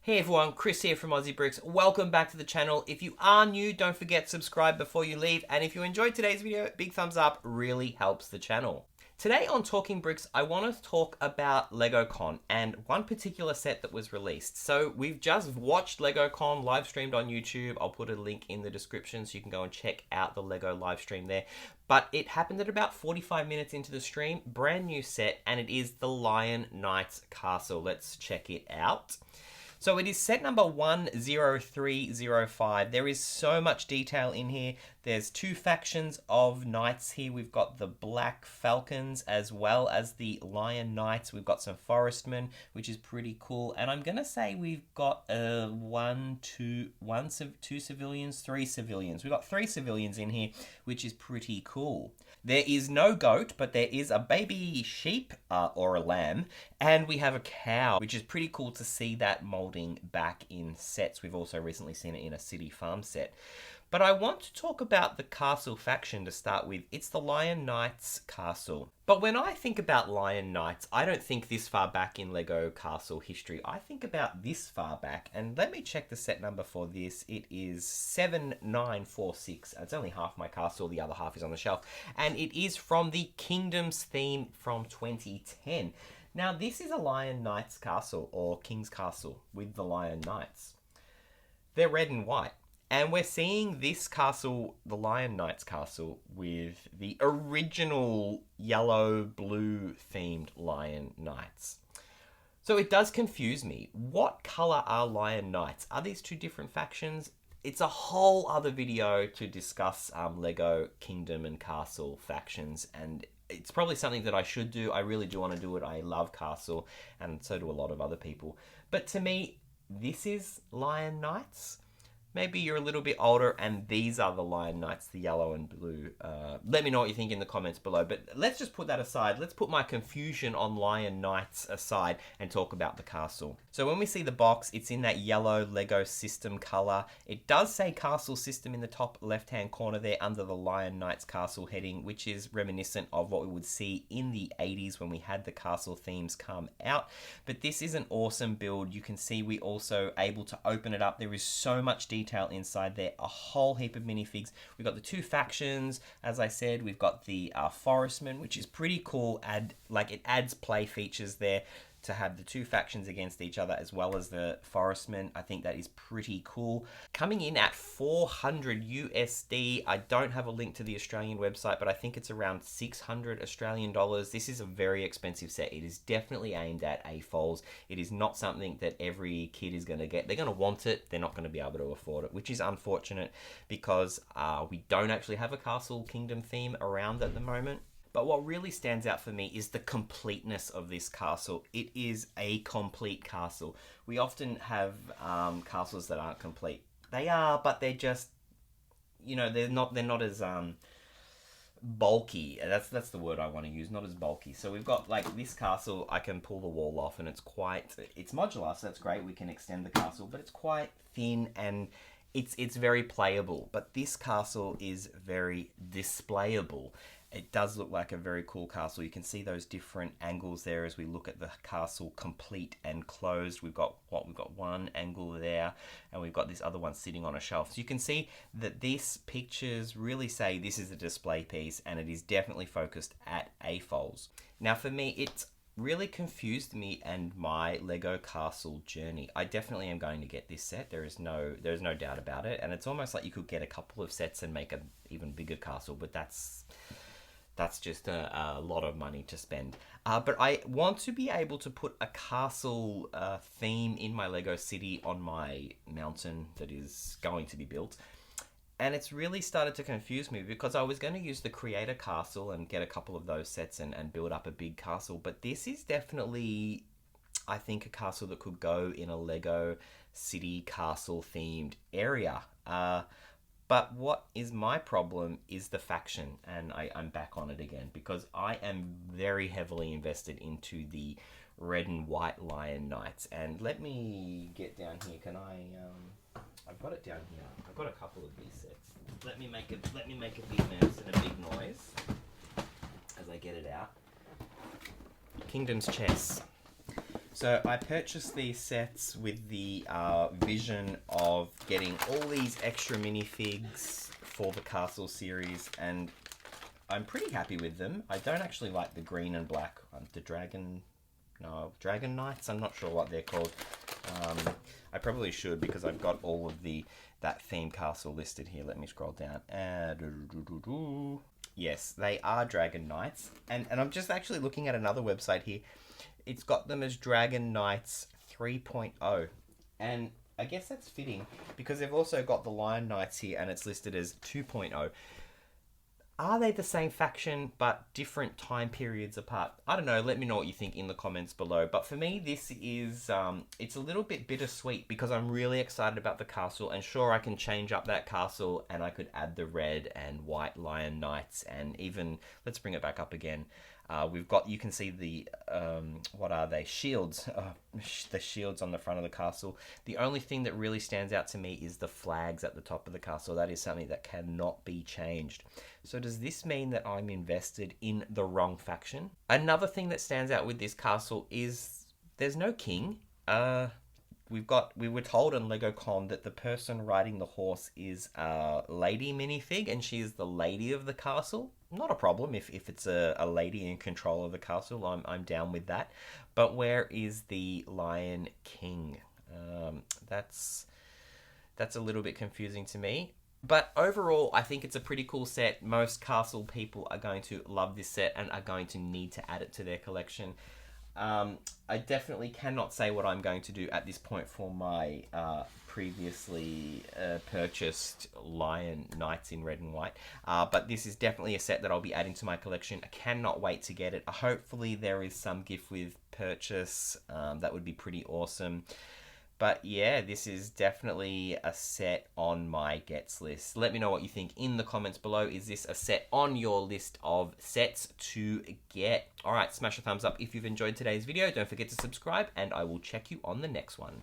Hey everyone, Chris here from Aussie Bricks. Welcome back to the channel. If you are new, don't forget to subscribe before you leave. And if you enjoyed today's video, big thumbs up really helps the channel. Today on Talking Bricks, I want to talk about LegoCon and one particular set that was released. So we've just watched LegoCon live streamed on YouTube. I'll put a link in the description so you can go and check out the Lego live stream there. But it happened at about 45 minutes into the stream, brand new set, and it is the Lion Knights Castle. Let's check it out. So it is set number 10305. There is so much detail in here. There's two factions of knights here. We've got the Black Falcons as well as the Lion Knights. We've got some Forestmen, which is pretty cool. And I'm going to say we've got two civilians, three civilians. We've got three civilians in here, which is pretty cool. There is no goat, but there is a baby sheep or a lamb. And we have a cow, which is pretty cool to see that molding back in sets. We've also recently seen it in a city farm set. But I want to talk about the castle faction to start with. It's the Lion Knights Castle. But when I think about Lion Knights, I don't think this far back in Lego Castle history. I think about this far back. And let me check the set number for this. It is 7946. It's only half my castle. The other half is on the shelf. And it is from the Kingdoms theme from 2010. Now, this is a Lion Knights Castle, or King's Castle, with the Lion Knights. They're red and white. And we're seeing this castle, the Lion Knights Castle, with the original yellow-blue themed Lion Knights. So it does confuse me. What color are Lion Knights? Are these two different factions? It's a whole other video to discuss Lego Kingdom and Castle factions, and it's probably something that I should do. I really do want to do it. I love Castle, and so do a lot of other people. But to me, this is Lion Knights. Maybe you're a little bit older and these are the Lion Knights, the yellow and blue. Let me know what you think in the comments below. But let's just put that aside. Let's put my confusion on Lion Knights aside and talk about the castle. So when we see the box, it's in that yellow Lego system color. It does say Castle System in the top left-hand corner there under the Lion Knights Castle heading, which is reminiscent of what we would see in the 80s when we had the castle themes come out. But this is an awesome build. You can see we also able to open it up. There is so much detail inside there, a whole heap of minifigs. We've got the two factions, as I said. We've got the Forestmen, which is pretty cool. It adds play features there to have the two factions against each other as well as the Forestmen. I think that is pretty cool. Coming in at 400 USD. I don't have a link to the Australian website, but I think it's around 600 Australian dollars. This is a very expensive set. It is definitely aimed at AFOLs. It is not something that every kid is going to get. They're going to want it. They're not going to be able to afford it, which is unfortunate because we don't actually have a Castle Kingdom theme around at the moment. But what really stands out for me is the completeness of this castle. It is a complete castle. We often have castles that aren't complete. They are, but they're just, they're not as bulky. That's the word I want to use, not as bulky. So we've got like this castle, I can pull the wall off and it's modular, so that's great. We can extend the castle, but it's quite thin and it's very playable. But this castle is very displayable. It does look like a very cool castle. You can see those different angles there as we look at the castle complete and closed. We've got one angle there, and we've got this other one sitting on a shelf. So you can see that these pictures really say this is a display piece, and it is definitely focused at AFOLs. Now for me, it's really confused me and my Lego Castle journey. I definitely am going to get this set. There's no doubt about it, and it's almost like you could get a couple of sets and make an even bigger castle, but that's just a lot of money to spend. But I want to be able to put a castle theme in my Lego city on my mountain that is going to be built. And it's really started to confuse me because I was going to use the Creator Castle and get a couple of those sets and build up a big castle. But this is definitely, I think, a castle that could go in a Lego city castle themed area. But what is my problem is the faction, and I'm back on it again because I am very heavily invested into the red and white Lion Knights. And let me get down here. Can I? I've got it down here. I've got a couple of these sets. Let me make a big mess and a big noise as I get it out. Kingdom's Chess. So I purchased these sets with the vision of getting all these extra minifigs for the Castle series, and I'm pretty happy with them. I don't actually like the green and black, the Dragon Knights. I'm not sure what they're called. I probably should, because I've got all of that theme castle listed here. Let me scroll down. Yes, they are Dragon Knights, and I'm just actually looking at another website here. It's got them as Dragon Knights 3.0, and I guess that's fitting because they've also got the Lion Knights here, and it's listed as 2.0. Are they the same faction but different time periods apart? I don't know. Let me know what you think in the comments below. But for me, this is it's a little bit bittersweet because I'm really excited about the castle, and sure, I can change up that castle and I could add the red and white Lion Knights, and even let's bring it back up again. We've got, you can see the, what are they? Shields. The shields on the front of the castle. The only thing that really stands out to me is the flags at the top of the castle. That is something that cannot be changed. So does this mean that I'm invested in the wrong faction? Another thing that stands out with this castle is there's no king. We were told on LegoCon that the person riding the horse is a lady minifig, and she's the lady of the castle. Not a problem if it's a lady in control of the castle. I'm down with that. But where is the Lion King? That's a little bit confusing to me. But overall, I think it's a pretty cool set. Most castle people are going to love this set and are going to need to add it to their collection. I definitely cannot say what I'm going to do at this point for my previously purchased Lion Knights in red and white. But this is definitely a set that I'll be adding to my collection. I cannot wait to get it. Hopefully there is some gift with purchase. That would be pretty awesome. But yeah, this is definitely a set on my gets list. Let me know what you think in the comments below. Is this a set on your list of sets to get? Alright, smash a thumbs up if you've enjoyed today's video. Don't forget to subscribe, and I will check you on the next one.